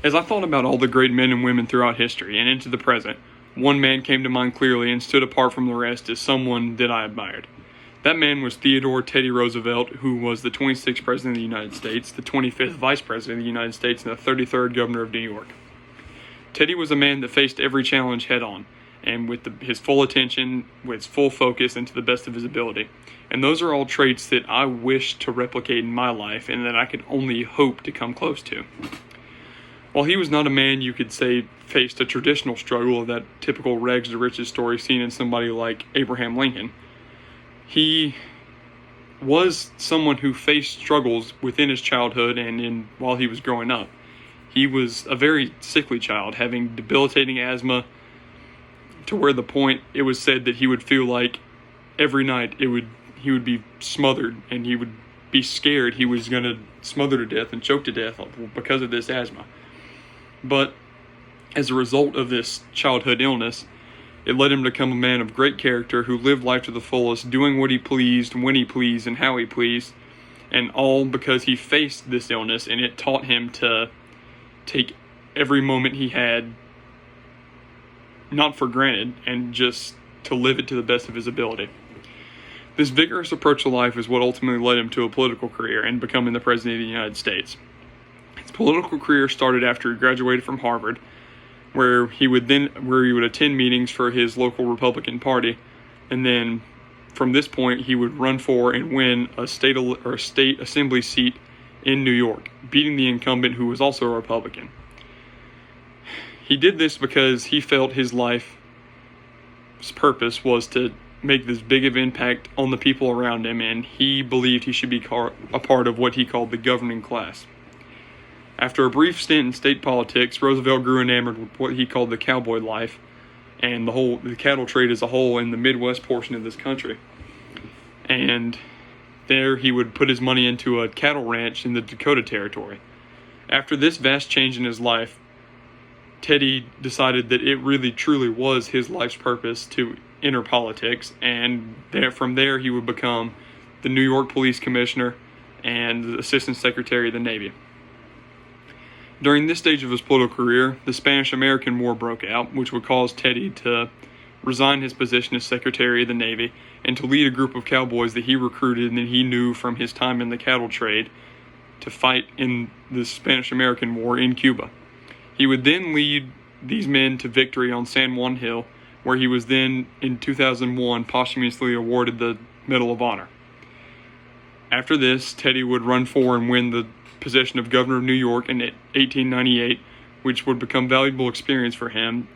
As I thought about all the great men and women throughout history and into the present, one man came to mind clearly and stood apart from the rest as someone that I admired. That man was Theodore Teddy Roosevelt, who was the 26th President of the United States, the 25th Vice President of the United States, and the 33rd Governor of New York. Teddy was a man that faced every challenge head-on, and with his full attention, with full focus, and to the best of his ability. And those are all traits that I wish to replicate in my life, and that I could only hope to come close to. While he was not a man you could say faced a traditional struggle of that typical rags to riches story seen in somebody like Abraham Lincoln, he was someone who faced struggles within his childhood and while he was growing up. He was a very sickly child, having debilitating asthma, to where the point it was said that he would feel like every night he would be smothered, and he would be scared he was going to smother to death and choke to death because of this asthma. But as a result of this childhood illness, it led him to become a man of great character who lived life to the fullest, doing what he pleased, when he pleased, and how he pleased, and all because he faced this illness, and it taught him to take every moment he had not for granted, and just to live it to the best of his ability. This vigorous approach to life is what ultimately led him to a political career and becoming the President of the United States. His political career started after he graduated from Harvard, where he would attend meetings for his local Republican Party, and then from this point he would run for and win a state assembly seat in New York, beating the incumbent who was also a Republican. He did this because he felt his life's purpose was to make this big of impact on the people around him, and he believed he should be a part of what he called the governing class. After a brief stint in state politics, Roosevelt grew enamored with what he called the cowboy life and the cattle trade as a whole in the Midwest portion of this country. And there he would put his money into a cattle ranch in the Dakota Territory. After this vast change in his life, Teddy decided that it really truly was his life's purpose to enter politics, and from there he would become the New York Police Commissioner and the Assistant Secretary of the Navy. During this stage of his political career, the Spanish-American War broke out, which would cause Teddy to resign his position as Secretary of the Navy and to lead a group of cowboys that he recruited and that he knew from his time in the cattle trade to fight in the Spanish-American War in Cuba. He would then lead these men to victory on San Juan Hill, where he was then, in 2001, posthumously awarded the Medal of Honor. After this, Teddy would run for and win the position of Governor of New York in 1898, which would become valuable experience for him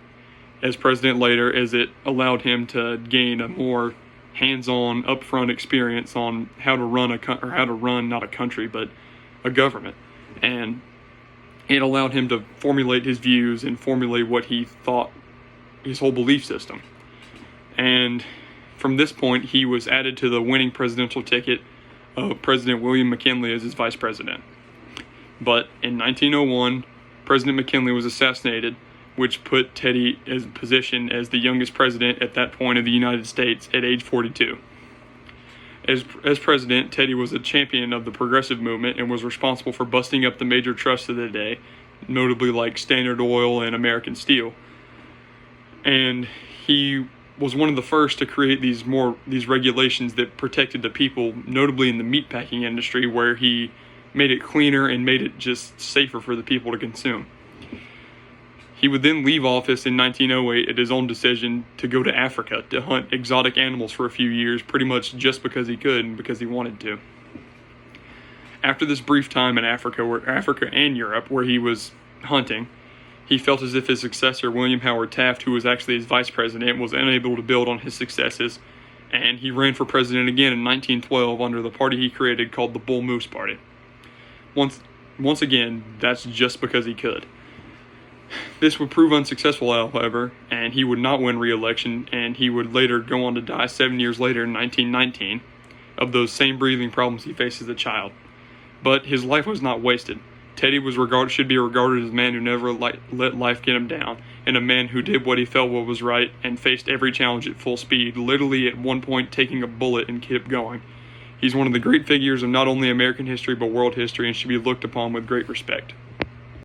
as president later, as it allowed him to gain a more hands-on, upfront experience on how to run not a country, but a government. And it allowed him to formulate his views and formulate what he thought, his whole belief system. And from this point, he was added to the winning presidential ticket of President William McKinley as his vice president. But in 1901, President McKinley was assassinated, which put Teddy in position as the youngest president at that point of the United States at age 42. As president, Teddy was a champion of the progressive movement and was responsible for busting up the major trusts of the day, notably like Standard Oil and American Steel. And he was one of the first to create these regulations that protected the people, notably in the meatpacking industry, where he made it cleaner and made it just safer for the people to consume. He would then leave office in 1908 at his own decision to go to Africa to hunt exotic animals for a few years, pretty much just because he could and because he wanted to. After this brief time in Africa and Europe, where he was hunting, he felt as if his successor, William Howard Taft, who was actually his vice president, was unable to build on his successes, and he ran for president again in 1912 under the party he created called the Bull Moose Party. Once again, that's just because he could. This would prove unsuccessful, however, and he would not win re-election, and he would later go on to die 7 years later in 1919 of those same breathing problems he faced as a child. But his life was not wasted. Teddy should be regarded as a man who never let life get him down, and a man who did what he felt was right and faced every challenge at full speed, literally at one point taking a bullet and kept going. He's one of the great figures of not only American history but world history, and should be looked upon with great respect.